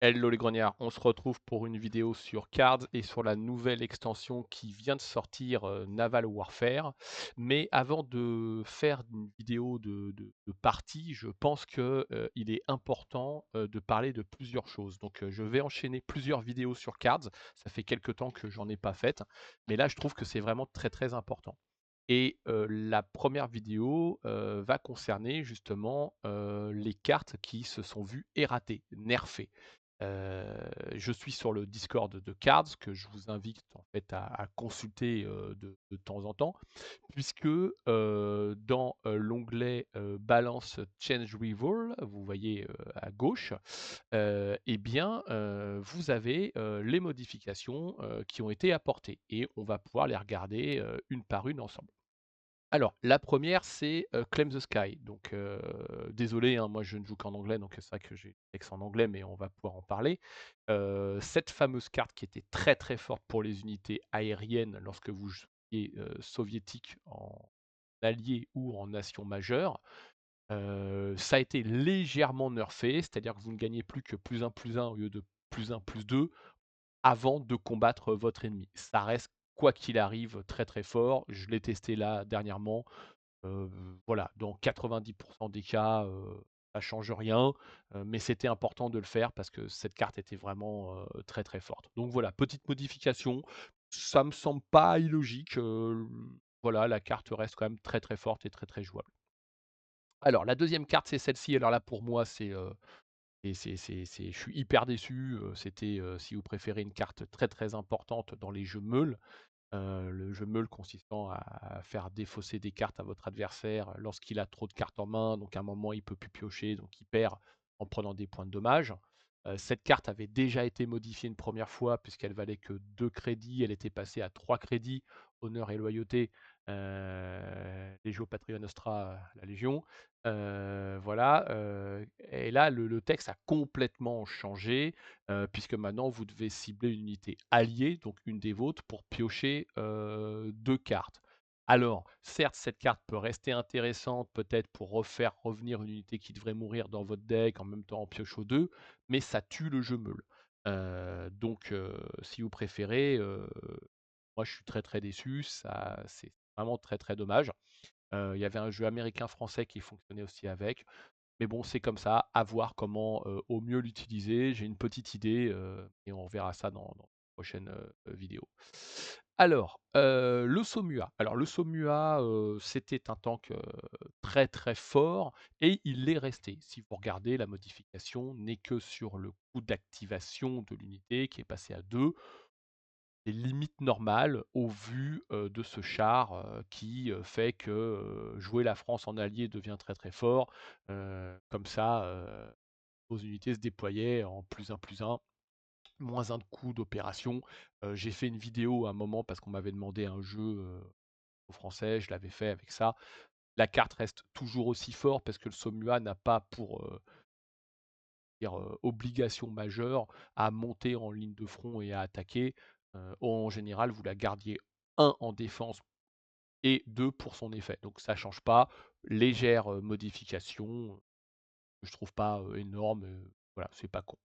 Hello les grognards, on se retrouve pour une vidéo sur Cards et sur la nouvelle extension qui vient de sortir, Naval Warfare. Mais avant de faire une vidéo de partie, je pense que, il est important, de parler de plusieurs choses. Donc, je vais enchaîner plusieurs vidéos sur Cards. Ça fait quelque temps que j'en ai pas faites, mais là je trouve que c'est vraiment très, très important. Et la première vidéo, va concerner justement, les cartes qui se sont vues erratées, nerfées. Je suis sur le Discord de Cards que je vous invite en fait à consulter, de temps en temps puisque, dans, l'onglet, Balance Change Reroll, vous voyez, à gauche, et bien, vous avez, les modifications, qui ont été apportées et on va pouvoir les regarder, une par une ensemble. Alors, la première, c'est, Claim the Sky. Donc, désolé, hein, moi je ne joue qu'en anglais, donc c'est vrai que j'ai le texte en anglais, mais on va pouvoir en parler. Cette fameuse carte qui était très, très forte pour les unités aériennes lorsque vous jouiez, soviétique en allié ou en nation majeure, ça a été légèrement nerfé, c'est-à-dire que vous ne gagnez plus que +1/+1 au lieu de +1/+2 avant de combattre votre ennemi. Ça reste, quoi qu'il arrive, très, très fort. Je l'ai testé là dernièrement. Heu, voilà, dans 90 des cas, ça change rien, mais c'était important de le faire parce que cette carte était vraiment, très, très forte. Donc voilà, petite modification, ça me semble pas illogique, voilà, la carte reste quand même très, très forte et très, très jouable. Alors la deuxième carte, c'est celle-ci. Alors là, pour moi, c'est je suis hyper déçu, c'était, si vous préférez, une carte très, très importante dans les jeux meules. Le jeu meule consistant à faire défausser des cartes à votre adversaire lorsqu'il a trop de cartes en main, donc à un moment il peut plus piocher, donc il perd en prenant des points de dommage. Cette carte avait déjà été modifiée une première fois puisqu'elle valait que 2 crédits, elle était passée à 3 crédits, honneur et loyauté, Legio Patria Nostra, la Légion. Voilà, et là le texte a complètement changé, puisque maintenant vous devez cibler une unité alliée, donc une des vôtres, pour piocher, 2 cartes. Alors, certes, cette carte peut rester intéressante, peut-être pour refaire revenir une unité qui devrait mourir dans votre deck, en même temps en pioche 2, mais ça tue le jeu meule. Donc, si vous préférez, moi je suis très, très déçu, ça c'est vraiment très, très dommage. Il y avait un jeu américain-français qui fonctionnait aussi avec. Mais bon, c'est comme ça, à voir comment, au mieux l'utiliser. J'ai une petite idée, et on verra ça dans une prochaine, vidéo. Alors, le Somua. Alors le Somua, c'était un tank, très, très fort et il l'est resté. Si vous regardez, la modification n'est que sur le coût d'activation de l'unité qui est passé à 2. C'est limite normal au vu, de ce char, qui, fait que, jouer la France en allié devient très, très fort. Comme ça, vos unités se déployaient en +1/+1, -1 de coût d'opération. J'ai fait une vidéo à un moment parce qu'on m'avait demandé un jeu, aux Français, je l'avais fait avec ça. La carte reste toujours aussi fort parce que le Somua n'a pas pour, dire, obligation majeure à monter en ligne de front et à attaquer. En général, vous la gardiez 1 en défense et 2 pour son effet. Donc ça change pas. Légère, modification, que je trouve pas, énorme, voilà, c'est pas con.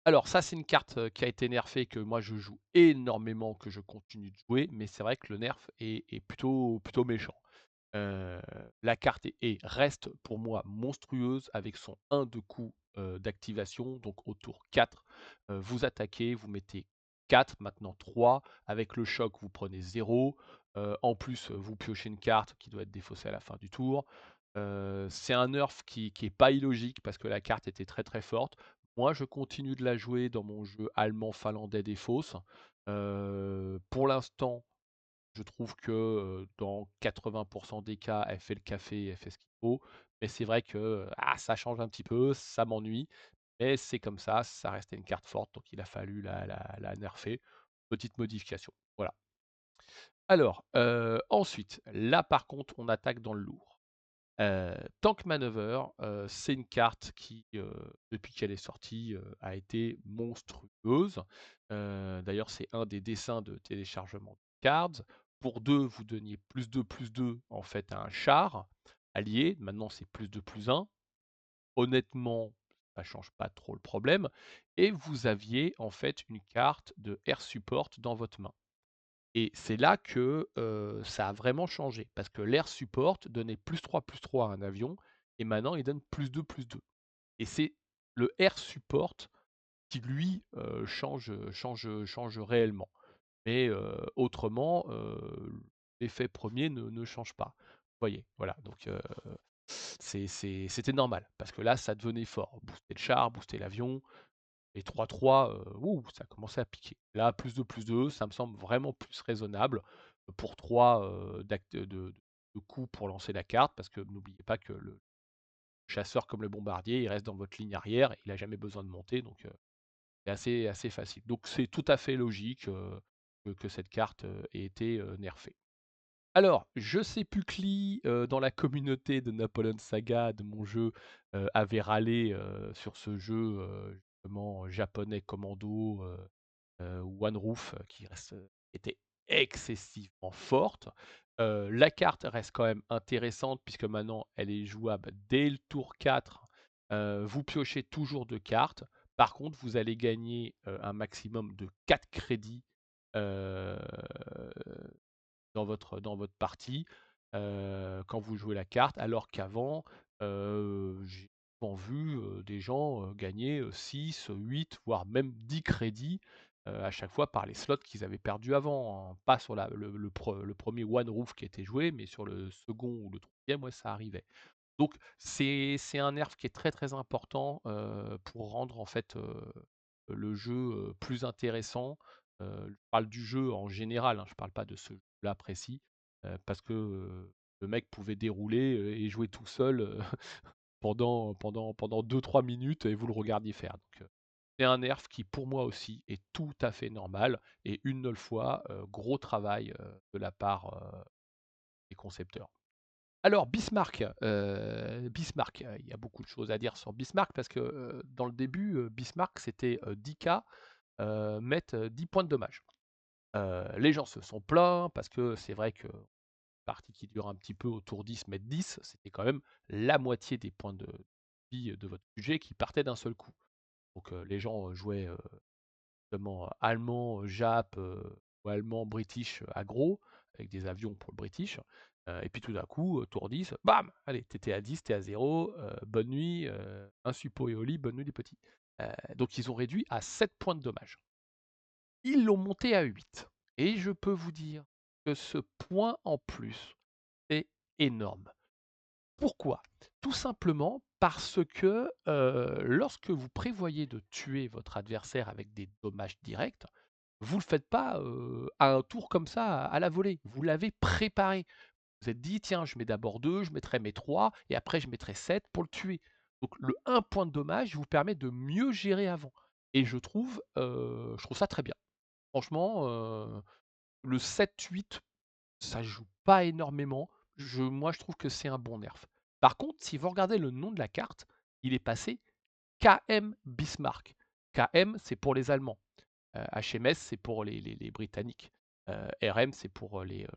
Alors ça, c'est une carte, qui a été nerfée, que moi je joue énormément, que je continue de jouer, mais c'est vrai que le nerf est plutôt méchant. Heu, la carte reste pour moi monstrueuse avec son 1 de coût, d'activation, donc au tour 4, vous attaquez, vous mettez 4, maintenant 3, avec le choc vous prenez 0, en plus, vous piochez une carte qui doit être défaussée à la fin du tour. C'est un nerf qui est pas illogique parce que la carte était très, très forte. Moi, je continue de la jouer dans mon jeu allemand-finlandais des fosses. Pour l'instant, je trouve que, dans 80 des cas, elle fait le café, elle fait ce qu'il faut. Mais c'est vrai que, ça change un petit peu, ça m'ennuie. Mais c'est comme ça restait une carte forte, donc il a fallu la nerfer. Petite modification, voilà. Alors, ensuite, là par contre, on attaque dans le lourd. Tank Maneuver, c'est une carte qui, depuis qu'elle est sortie, a été monstrueuse. D'ailleurs, c'est un des dessins de téléchargement de Cards. Pour 2, vous donniez +2/+2 en fait à un char allié. Maintenant, c'est +2/+1. Honnêtement, ça change pas trop le problème et vous aviez en fait une carte de air support dans votre main. Et c'est là que, ça a vraiment changé parce que l'air support donnait +3/+3 à un avion et maintenant il donne +2/+2 et c'est le air support qui lui, change réellement. Mais, autrement, l'effet premier ne change pas. Vous voyez? Voilà, donc, c'était normal parce que là, ça devenait fort. Booster le char, booster l'avion et 3-3, ça commençait à piquer. Là, +2/+2, ça me semble vraiment plus raisonnable, pour 3 d'actes de coups pour lancer la carte parce que n'oubliez pas que le chasseur comme le bombardier, il reste dans votre ligne arrière, il a jamais besoin de monter donc, c'est assez facile. Donc c'est tout à fait logique, que cette carte, ait été, nerfée. Alors, je sais Pucli, dans la communauté de Napoleon Saga, de mon jeu, avait râlé, sur ce jeu, justement japonais commando, One Roof, qui reste, était excessivement forte. La carte reste quand même intéressante puisque maintenant elle est jouable dès le tour 4. Vous piochez toujours 2 cartes. Par contre, vous allez gagner, un maximum de 4 crédits, heu dans votre partie, quand vous jouez la carte, alors qu'avant, j'ai souvent vu, des gens, gagner, 6, 8, voire même 10 crédits, à chaque fois par les slots qu'ils avaient perdus avant, hein. Pas sur le 1er One Roof qui était joué, mais sur le second ou le troisième, ouais, ça arrivait. Donc c'est un nerf qui est très, très important, pour rendre en fait, le jeu, plus intéressant. Je parle du jeu en général, hein, je parle pas de ce jeu-là précis, parce que, le mec pouvait dérouler, et jouer tout seul, pendant 2-3 minutes et vous le regardiez faire. Donc, c'est un nerf qui pour moi aussi est tout à fait normal et une nouvelle fois, gros travail, de la part, des concepteurs. Alors Bismarck, il y a beaucoup de choses à dire sur Bismarck parce que, dans le début, Bismarck c'était, 10 K, mettent, 10 points de dommage. Les gens se sont plaints parce que c'est vrai que partie qui dure un petit peu autour 10 mettre 10, c'était quand même la moitié des points de vie de votre budget qui partaient d'un seul coup. Donc, les gens, jouaient, justement allemand, Jap, ou allemand, British, aggro, avec des avions pour le British, et puis tout d'un coup, tour 10, bam! Allez, tu à 10, tu à 0, bonne nuit, un suppo et au lit, bonne nuit les petits. Donc ils ont réduit à 7 points de dommage. Ils l'ont monté à 8 et je peux vous dire que ce point en plus est énorme. Pourquoi? Tout simplement parce que, lorsque vous prévoyez de tuer votre adversaire avec des dommages directs, vous le faites pas, à un tour comme ça, à la volée. Vous l'avez préparé. Vous êtes dit: «Tiens, je mets d'abord 2, je mettrai mes 3 et après je mettrai 7 pour le tuer». Donc le un point de dommage vous permet de mieux gérer avant et je trouve ça très bien. Franchement, le 7-8, ça joue pas énormément. Moi, je trouve que c'est un bon nerf. Par contre, si vous regardez le nom de la carte, il est passé KM Bismarck. KM, c'est pour les Allemands. HMS, c'est pour les Britanniques. RM, c'est pour, les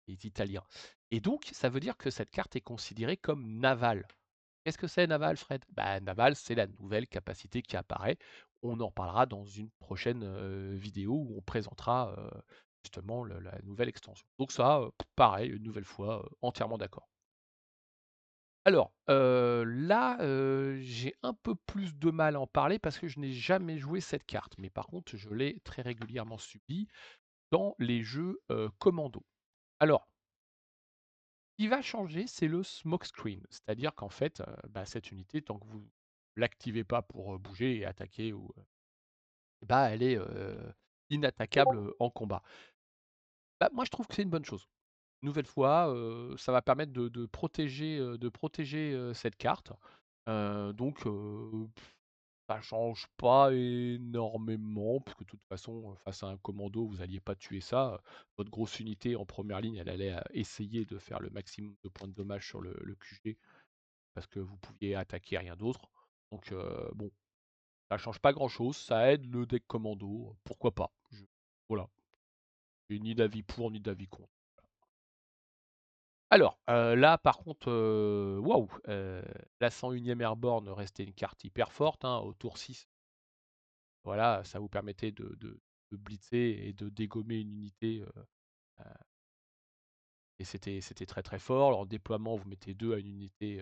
Italiens. Et donc, ça veut dire que cette carte est considérée comme navale. Qu'est-ce que c'est Naval, Fred? Bah, Naval, c'est la nouvelle capacité qui apparaît. On en parlera dans une prochaine, vidéo où on présentera, justement la nouvelle extension. Donc ça, pareil, une nouvelle fois, entièrement d'accord. Alors, là, j'ai un peu plus de mal à en parler parce que je n'ai jamais joué cette carte, mais par contre, je l'ai très régulièrement subie dans les jeux, commando. Alors, ce qui va changer, c'est le smoke screen. C'est-à-dire qu'en fait, bah, cette unité, tant que vous l'activez pas pour, bouger et attaquer ou, bah, elle est, inattaquable, en combat. Bah, moi, je trouve que c'est une bonne chose. Nouvelle fois, ça va permettre de protéger, cette carte. Donc, ça change pas énormément, parce que de toute façon, face à un commando, vous alliez pas tuer ça. Votre grosse unité en première ligne, elle allait, essayer de faire le maximum de points de dommage sur le QG, parce que vous pouviez attaquer, rien d'autre. Donc, bon, ça change pas grand-chose, ça aide le deck commando, pourquoi pas? Voilà, j'ai ni d'avis pour, ni d'avis contre. Alors, là par contre, waouh, la 101e Airborne restait une carte hyper forte, hein, au tour 6. Voilà, ça vous permettait de blitzer et de dégommer une unité, et c'était très, très fort. Alors en déploiement, vous mettez 2 à une unité,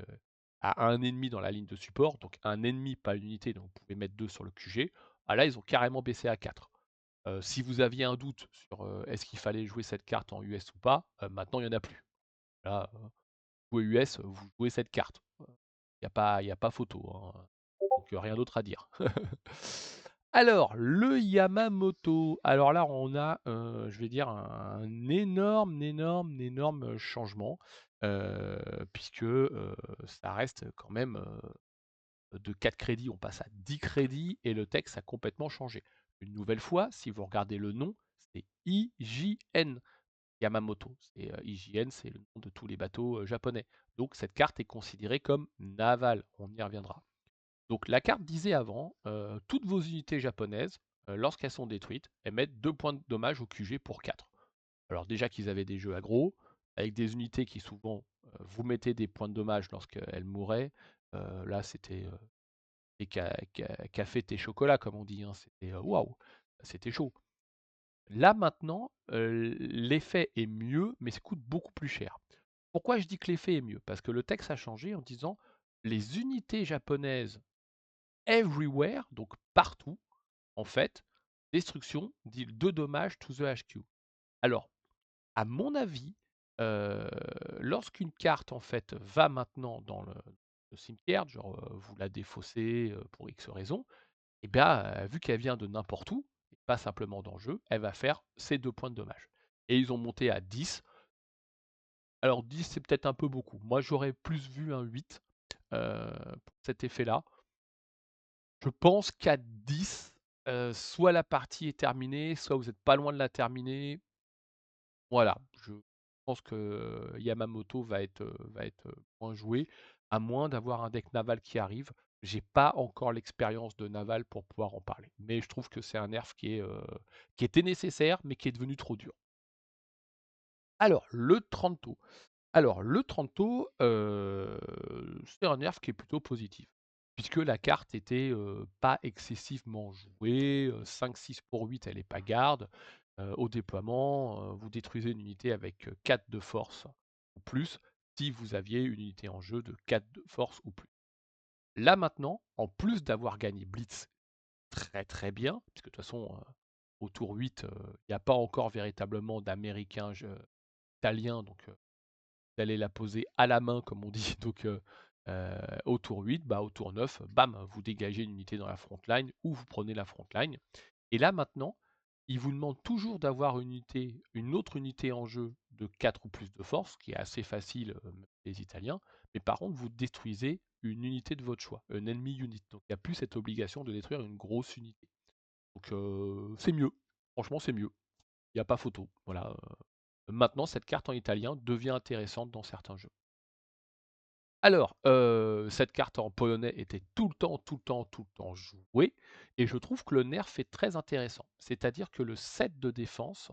à un ennemi dans la ligne de support, donc un ennemi, pas une unité, donc vous pouvez mettre 2 sur le QG. Ah là, ils ont carrément baissé à 4. Si vous aviez un doute sur, est-ce qu'il fallait jouer cette carte en US ou pas, maintenant il y en a plus. Là, jouez US, vous jouez cette carte. Il y a pas photo, hein, donc rien d'autre à dire. Alors, le Yamamoto. Alors là, on a, je vais dire un énorme, énorme, énorme changement, puisque, ça reste quand même, de 4 crédits, on passe à 10 crédits et le texte a complètement changé. Une nouvelle fois, si vous regardez le nom, c'est IJN Yamamoto. IJN, c'est le nom de tous les bateaux, japonais. Donc cette carte est considérée comme navale, on y reviendra. Donc la carte disait avant, toutes vos unités japonaises, lorsqu'elles sont détruites, elles mettent 2 points de dommage au QG pour 4. Alors déjà qu'ils avaient des jeux aggro, avec des unités qui souvent, vous mettez des points de dommage lorsqu'elles mouraient, là c'était, café, thé, chocolat comme on dit, hein. C'était, waouh, c'était chaud. Là maintenant, l'effet est mieux, mais ça coûte beaucoup plus cher. Pourquoi je dis que l'effet est mieux? Parce que le texte a changé en disant: «Les unités japonaises everywhere», donc partout, en fait, destruction deal 2 dommages to the HQ. Alors, à mon avis, heu, lorsqu'une carte, en fait, va maintenant dans le cimetière, genre, vous la défaussez, pour X raison, et bien, vu qu'elle vient de n'importe où, et pas simplement dans le jeu, elle va faire ses 2 points de dommage. Et ils ont monté à 10. Alors 10, c'est peut-être un peu beaucoup. Moi, j'aurais plus vu un 8, pour cet effet-là. Je pense qu'à 10, soit la partie est terminée, soit vous êtes pas loin de la terminer. Voilà, je pense que Yamamoto va être moins joué, à moins d'avoir un deck naval qui arrive. J'ai pas encore l'expérience de naval pour pouvoir en parler, mais je trouve que c'est un nerf qui était nécessaire, mais qui est devenu trop dur. Alors, le Tranto. Alors, le Tranto, c'est un nerf qui est plutôt positif, puisque la carte était, pas excessivement jouée, 5-6 pour 8, elle est pas garde. Au déploiement, vous détruisez une unité avec, 4 de force ou plus, si vous aviez une unité en jeu de 4 de force ou plus. Là maintenant, en plus d'avoir gagné Blitz très, très bien, puisque de toute façon, au tour 8, il n'y a pas encore véritablement d'américains italiens, donc vous allez la poser à la main, comme on dit. Donc, au tour 8, bah, au tour 9, bam, vous dégagez une unité dans la front line ou vous prenez la front line. Et là, maintenant, il vous demande toujours d'avoir une autre unité en jeu de 4 ou plus de force, qui est assez facile, les Italiens. Mais par contre, vous détruisez une unité de votre choix, un enemy unit. Donc, il n'y a plus cette obligation de détruire une grosse unité. Donc, c'est mieux. Franchement, c'est mieux. Il n'y a pas photo. Voilà. Maintenant, cette carte en italien devient intéressante dans certains jeux. Alors, cette carte en polonais était tout le temps, tout le temps, tout le temps jouée, et je trouve que le nerf est très intéressant. C'est-à-dire que le set de défense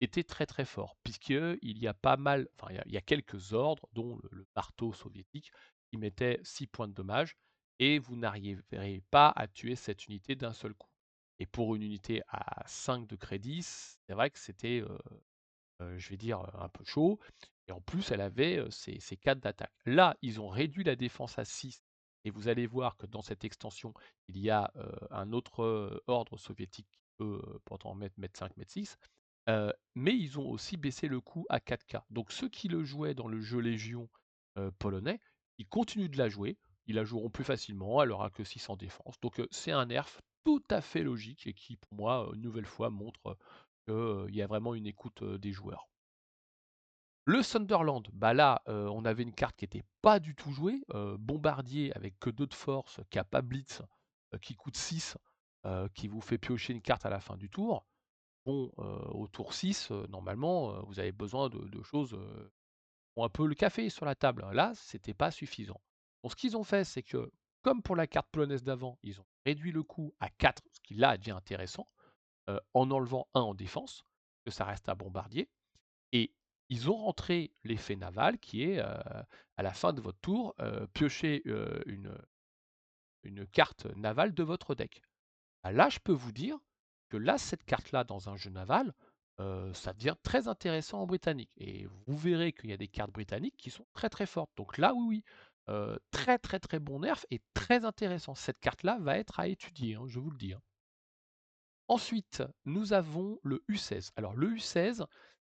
était très, très fort, puisqu'il y a pas mal, enfin, il y a quelques ordres, dont le marteau soviétique, qui mettait 6 points de dommage, et vous n'arriverez pas à tuer cette unité d'un seul coup. Et pour une unité à 5 de crédit, c'est vrai que c'était, je vais dire, un peu chaud, et en plus elle avait, ses 4 d'attaque. Là, ils ont réduit la défense à 6, et vous allez voir que dans cette extension, il y a, un autre, ordre soviétique qui peut, pourtant mettre 5, mettre 6, mais ils ont aussi baissé le coût à 4K. Donc ceux qui le jouaient dans le jeu Légion, polonais, ils continuent de la jouer, ils la joueront plus facilement, elle aura que 6 en défense. Donc, c'est un nerf tout à fait logique et qui pour moi, une nouvelle fois montre, qu'il y a vraiment une écoute, des joueurs. Le Sunderland, bah là, on avait une carte qui était pas du tout jouée, bombardier avec que 2 de force, qui a pas blitz, qui coûte 6, qui vous fait piocher une carte à la fin du tour. Bon, au tour 6, normalement, vous avez besoin de choses, qui ont un peu le café sur la table. Là, c'était pas suffisant. Donc ce qu'ils ont fait, c'est que, comme pour la carte polonaise d'avant, ils ont réduit le coût à 4, ce qui là devient intéressant, en enlevant 1 en défense, que ça reste un bombardier. Et ils ont rentré l'effet naval qui est, à la fin de votre tour, piocher, une carte navale de votre deck. Ah là, je peux vous dire que là, cette carte-là, dans un jeu naval, ça devient très intéressant en britannique et vous verrez qu'il y a des cartes britanniques qui sont très, très fortes. Donc là, oui, oui, très, très, très bon nerf et très intéressant. Cette carte-là va être à étudier, hein, je vous le dis, hein. Ensuite, nous avons le U16. Alors le U16,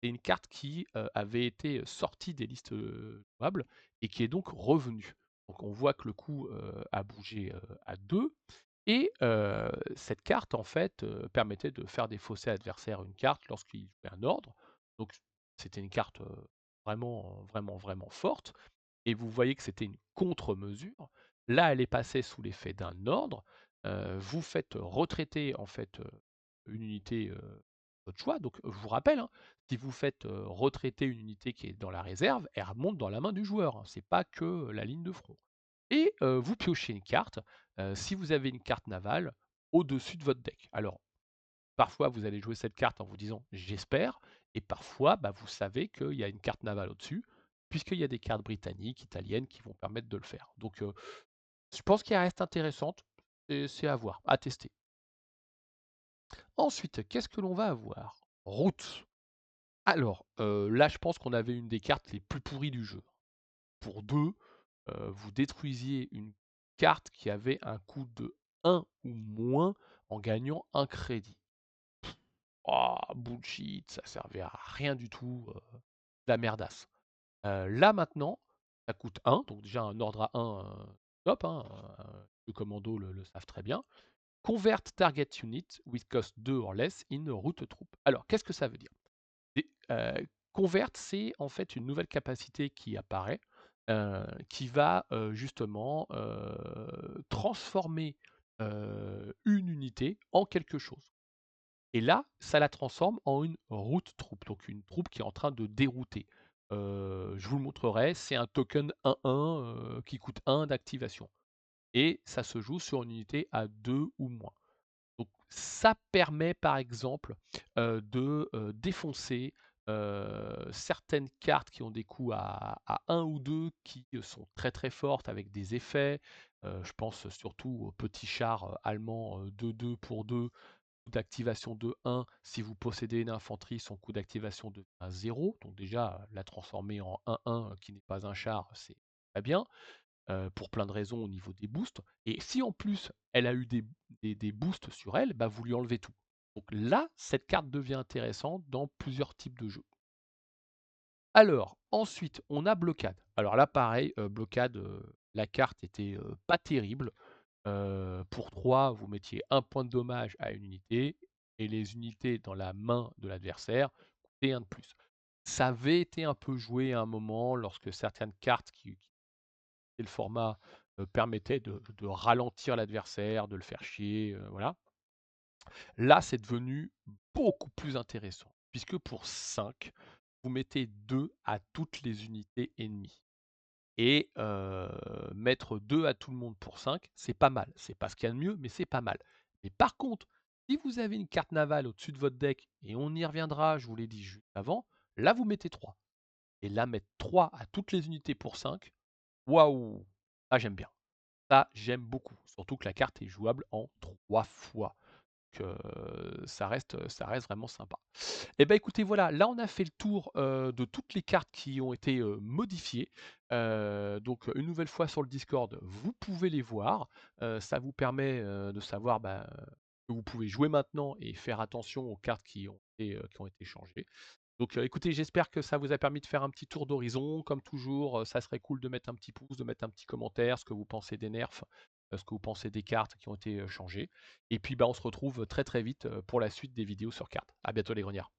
c'est une carte qui, avait été sortie des listes, jouables et qui est donc revenue. Donc on voit que le coup, a bougé, à 2 et cette carte en fait, permettait de faire défausser à l'adversaire une carte lorsqu'il jouait un ordre. Donc c'était une carte, vraiment, vraiment, vraiment forte et vous voyez que c'était une contre-mesure. Là, elle est passée sous l'effet d'un ordre. Vous faites retraiter en fait, une unité, votre choix. Donc je vous rappelle, hein, si vous faites, retraiter une unité qui est dans la réserve, elle remonte dans la main du joueur, hein. C'est pas que la ligne de front. Et vous piochez une carte, si vous avez une carte navale, au-dessus de votre deck. Alors parfois, vous allez jouer cette carte en vous disant: «J'espère» et parfois, bah, vous savez qu'il y a une carte navale au-dessus, puisqu'il y a des cartes britanniques, italiennes qui vont permettre de le faire. Donc, je pense qu'elle reste intéressante et c'est à voir, à tester. Ensuite, qu'est-ce que l'on va avoir? Route. Alors, là, je pense qu'on avait une des cartes les plus pourries du jeu. Pour 2, vous détruisiez une carte qui avait un coût de 1 ou moins en gagnant un crédit. Oh, bullshit, ça servait à rien du tout, la merdasse. Là maintenant, ça coûte 1, donc déjà un ordre à 1, top, hein, le commando le savent très bien. Convert target unit with cost 2 or less in route troop. Alors, qu'est-ce que ça veut dire? Et, convert, c'est en fait une nouvelle capacité qui apparaît, qui va, justement, transformer, une unité en quelque chose. Et là, ça la transforme en une route troupe, donc une troupe qui est en train de dérouter. Je vous le montrerai, c'est un token 1-1, qui coûte 1 d'activation et ça se joue sur une unité à 2 ou moins. Donc ça permet par exemple, de, défoncer, certaines cartes qui ont des coups à 1 ou 2 qui, sont très, très fortes avec des effets. Je pense surtout aux petits chars, allemands, 2-2 pour 2 coût d'activation de 1, si vous possédez une infanterie, son coût d'activation devient 0. Donc déjà, la transformer en 1-1 qui n'est pas un char, c'est très bien, pour plein de raisons au niveau des boosts. Et si en plus elle a eu des boosts sur elle, bah, vous lui enlevez tout. Donc là, cette carte devient intéressante dans plusieurs types de jeux. Alors, ensuite, on a blocade. Alors là, pareil, blocade, la carte était pas terrible. Pour 3, vous mettiez un point de dommage à une unité et les unités dans la main de l'adversaire coûtaient un de plus. Ça avait été un peu joué à un moment lorsque certaines cartes qui étaient le format, permettaient de ralentir l'adversaire, de le faire chier, voilà. Là, c'est devenu beaucoup plus intéressant puisque pour 5, vous mettez 2 à toutes les unités ennemies. Et mettre 2 à tout le monde pour 5, c'est pas mal. C'est pas ce qu'il y a de mieux, mais c'est pas mal. Mais par contre, si vous avez une carte navale au-dessus de votre deck, et on y reviendra, je vous l'ai dit juste avant, là vous mettez 3. Et là mettre 3 à toutes les unités pour 5, waouh! Ça j'aime bien. Ça j'aime beaucoup. Surtout que la carte est jouable en 3 fois. Donc ça reste vraiment sympa. Et ben écoutez, voilà, là on a fait le tour, de toutes les cartes qui ont été, modifiées. Donc une nouvelle fois sur le Discord, vous pouvez les voir. Ça vous permet, de savoir, bah, que vous pouvez jouer maintenant et faire attention aux cartes qui ont été changées. Donc écoutez, j'espère que ça vous a permis de faire un petit tour d'horizon. Comme toujours, ça serait cool de mettre un petit pouce, de mettre un petit commentaire, ce que vous pensez des nerfs, ce que vous pensez des cartes qui ont été, changées. Et puis, bah, on se retrouve très, très vite, pour la suite des vidéos sur cartes. À bientôt les grognards.